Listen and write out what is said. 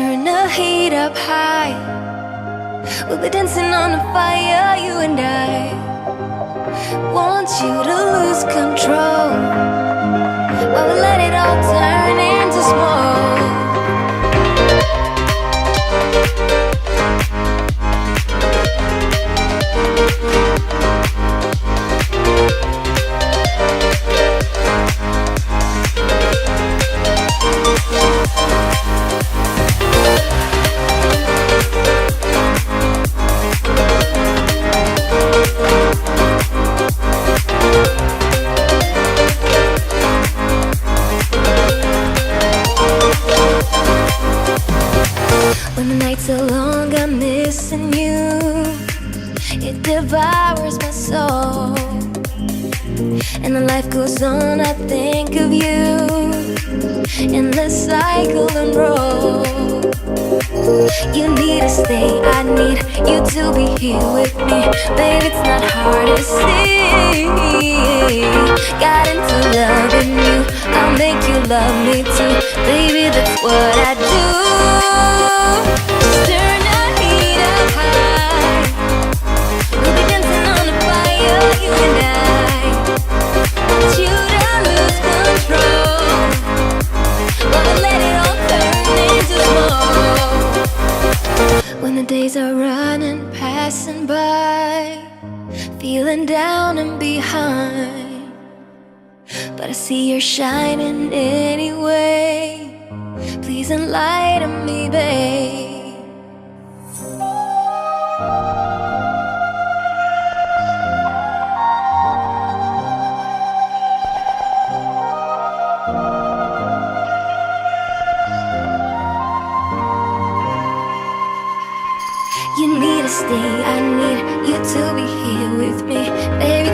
turn the heat up high. We'll be dancing on the fire, you and I. Want you to lose control, but we let it all turn into smoke. When the nights are long, I'm missing you. It devours my soul. And the life goes on, I think of you. In the cycle and roll. You need to stay, I need you to be here with me. Baby, it's not hard to see. Got into loving you, I'll make you love me too. Baby, that's what I do. Just turn the heat up high. We'll be dancing on the fire, you and I. Want you to lose control, but we'll let it all turn into smoke. When the days are running, passing by, feeling down and behind, but I see you're shining anyway. Please enlighten me, babe. You need to stay, I need you to be here with me. Baby,